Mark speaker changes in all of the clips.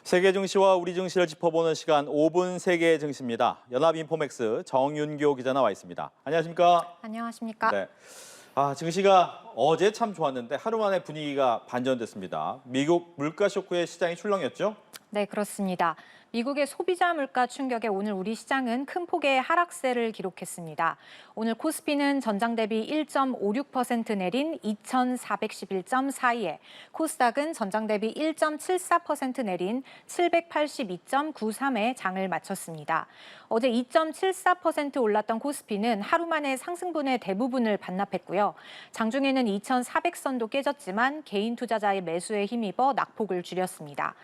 Speaker 1: 세계 증시와 우리 증시를 짚어보는 시간 5분 세계 증시입니다. 연합인포맥스 정윤교 기자 나와 있습니다. 안녕하십니까?
Speaker 2: 안녕하십니까?
Speaker 1: 네. 증시가 어제 참 좋았는데 하루 만에 분위기가 반전됐습니다. 미국 물가 쇼크에 시장이 출렁였죠?
Speaker 2: 네, 그렇습니다. 미국의 소비자 물가 충격에 오늘 우리 시장은 큰 폭의 하락세를 기록했습니다. 오늘 코스피는 전장 대비 1.56% 내린 2,411.42에, 코스닥은 전장 대비 1.74% 내린 782.93에 장을 마쳤습니다. 어제 2.74% 올랐던 코스피는 하루 만에 상승분의 대부분을 반납했고요. 장중에는 2,400선도 깨졌지만 개인 투자자의 매수에 힘입어 낙폭을 줄였습니다.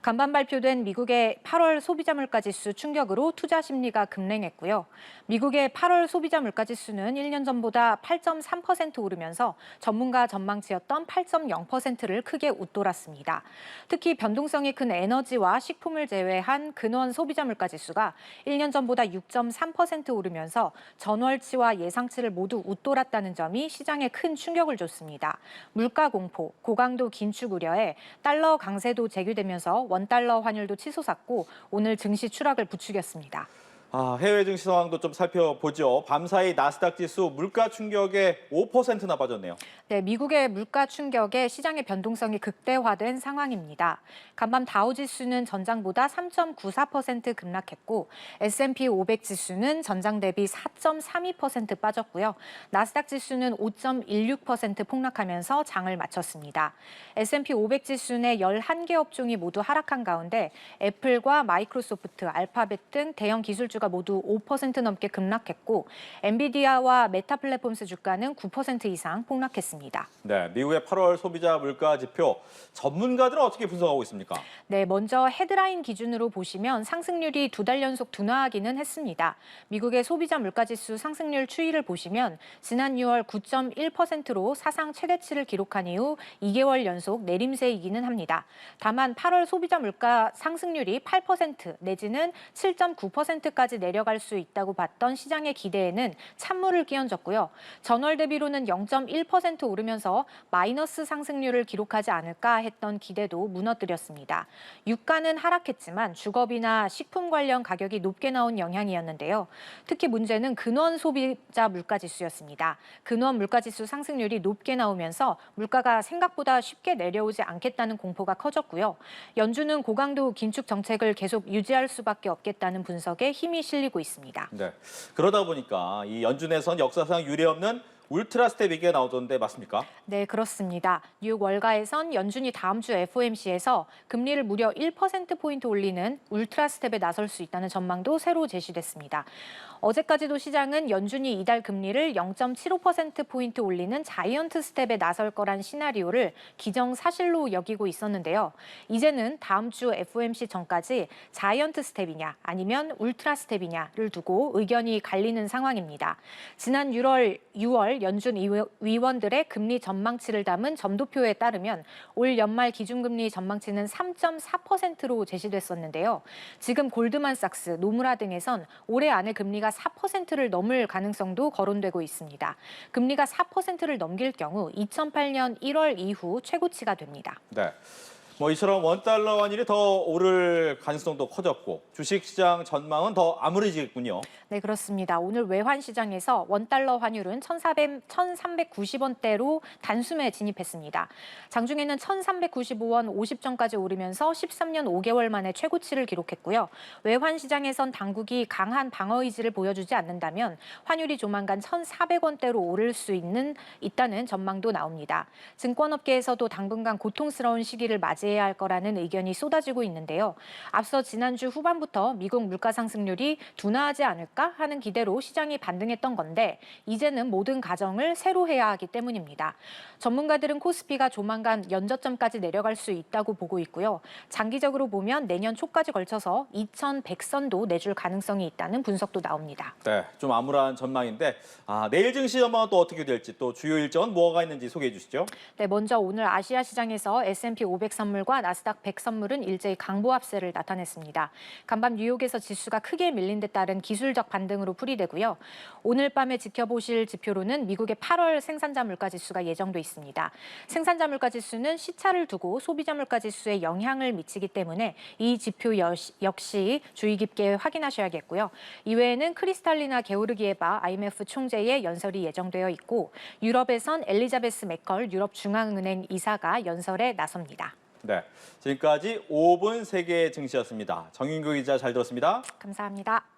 Speaker 2: 간밤 발표된 미국의 8월 소비자 물가 지수 충격으로 투자 심리가 급냉했고요. 미국의 8월 소비자 물가 지수는 1년 전보다 8.3% 오르면서 전문가 전망치였던 8.0%를 크게 웃돌았습니다. 특히 변동성이 큰 에너지와 식품을 제외한 근원 소비자 물가 지수가 1년 전보다 6.3% 오르면서 전월치와 예상치를 모두 웃돌았다는 점이 시장에 큰 충격을 줬습니다. 물가 공포, 고강도 긴축 우려에 달러 강세도 재규되면서 원달러 환율도 치솟았고 오늘 증시 추락을 부추겼습니다.
Speaker 1: 해외 증시 상황도 좀 살펴보죠. 밤사이 나스닥 지수 물가 충격에 5%나 빠졌네요.
Speaker 2: 네, 미국의 물가 충격에 시장의 변동성이 극대화된 상황입니다. 간밤 다우지수는 전장보다 3.94% 급락했고 S&P 500 지수는 전장 대비 4.32% 빠졌고요. 나스닥 지수는 5.16% 폭락하면서 장을 마쳤습니다. S&P 500 지수 내 11개 업종이 모두 하락한 가운데 애플과 마이크로소프트, 알파벳 등 대형 기술주가 모두 5% 넘게 급락했고 엔비디아와 메타 플랫폼스 주가는 9% 이상 폭락했습니다.
Speaker 1: 네, 미국의 8월 소비자 물가 지표 전문가들은 어떻게 분석하고 있습니까?
Speaker 2: 네, 먼저 헤드라인 기준으로 보시면 상승률이 두 달 연속 둔화하기는 했습니다. 미국의 소비자 물가지수 상승률 추이를 보시면 지난 6월 9.1%로 사상 최대치를 기록한 이후 2개월 연속 내림세이기는 합니다. 다만 8월 소비자 물가 상승률이 8% 내지는 7.9%까지 내려갈 수 있다고 봤던 시장의 기대에는 찬물을 끼얹었고요. 전월 대비로는 0.1% 오르면서 마이너스 상승률을 기록하지 않을까 했던 기대도 무너뜨렸습니다. 유가는 하락했지만 주거비나 식품 관련 가격이 높게 나온 영향이었는데요. 특히 문제는 근원 소비자 물가지수였습니다. 근원 물가지수 상승률이 높게 나오면서 물가가 생각보다 쉽게 내려오지 않겠다는 공포가 커졌고요. 연준은 고강도 긴축 정책을 계속 유지할 수밖에 없겠다는 분석에 힘이 실리고 있습니다.
Speaker 1: 네, 그러다 보니까 이 연준에선 역사상 유례없는 울트라 스텝 얘기가 나오던데 맞습니까?
Speaker 2: 네, 그렇습니다. 뉴욕 월가에선 연준이 다음 주 FOMC에서 금리를 무려 1%포인트 올리는 울트라 스텝에 나설 수 있다는 전망도 새로 제시됐습니다. 어제까지도 시장은 연준이 이달 금리를 0.75%포인트 올리는 자이언트 스텝에 나설 거란 시나리오를 기정사실로 여기고 있었는데요. 이제는 다음 주 FOMC 전까지 자이언트 스텝이냐 아니면 울트라 스텝이냐를 두고 의견이 갈리는 상황입니다. 지난 6월 연준 위원들의 금리 전망치를 담은 점도표에 따르면 올 연말 기준금리 전망치는 3.4%로 제시됐었는데요. 지금 골드만삭스, 노무라 등에선 올해 안에 금리가 4%를 넘을 가능성도 거론되고 있습니다. 금리가 4%를 넘길 경우 2008년 1월 이후 최고치가 됩니다.
Speaker 1: 네. 이처럼 원달러 환율이 더 오를 가능성도 커졌고 주식시장 전망은 더 암울해지겠군요.
Speaker 2: 네, 그렇습니다. 오늘 외환 시장에서 원달러 환율은 1,390원대로 단숨에 진입했습니다. 장중에는 1,395원 50전까지 오르면서 13년 5개월 만에 최고치를 기록했고요. 외환 시장에선 당국이 강한 방어 의지를 보여주지 않는다면 환율이 조만간 1,400원대로 오를 수 있다는 전망도 나옵니다. 증권업계에서도 당분간 고통스러운 시기를 맞이해야 할 거라는 의견이 쏟아지고 있는데요. 앞서 지난주 후반부터 미국 물가 상승률이 둔화하지 않을까 하는 기대로 시장이 반등했던 건데 이제는 모든 가정을 새로 해야 하기 때문입니다. 전문가들은 코스피가 조만간 연저점까지 내려갈 수 있다고 보고 있고요. 장기적으로 보면 내년 초까지 걸쳐서 2,100선도 내줄 가능성이 있다는 분석도 나옵니다.
Speaker 1: 네, 좀 암울한 전망인데 내일 증시 전망은 또 어떻게 될지 또 주요 일정은 뭐가 있는지 소개해 주시죠.
Speaker 2: 네, 먼저 오늘 아시아 시장에서 S&P 500 선물 선물과 나스닥 100 선물은 일제히 강보합세를 나타냈습니다. 간밤 뉴욕에서 지수가 크게 밀린 데 따른 기술적 반등으로 풀이되고요. 오늘 밤에 지켜보실 지표로는 미국의 8월 생산자 물가지수가 예정돼 있습니다. 생산자 물가지수는 시차를 두고 소비자 물가지수에 영향을 미치기 때문에 이 지표 역시 주의 깊게 확인하셔야겠고요. 이외에는 크리스탈리나 게오르기에바 IMF 총재의 연설이 예정되어 있고 유럽에선 엘리자베스 메컬 유럽 중앙은행 이사가 연설에 나섭니다.
Speaker 1: 네, 지금까지 5분 세계 증시였습니다. 정윤규 기자 잘 들었습니다.
Speaker 2: 감사합니다.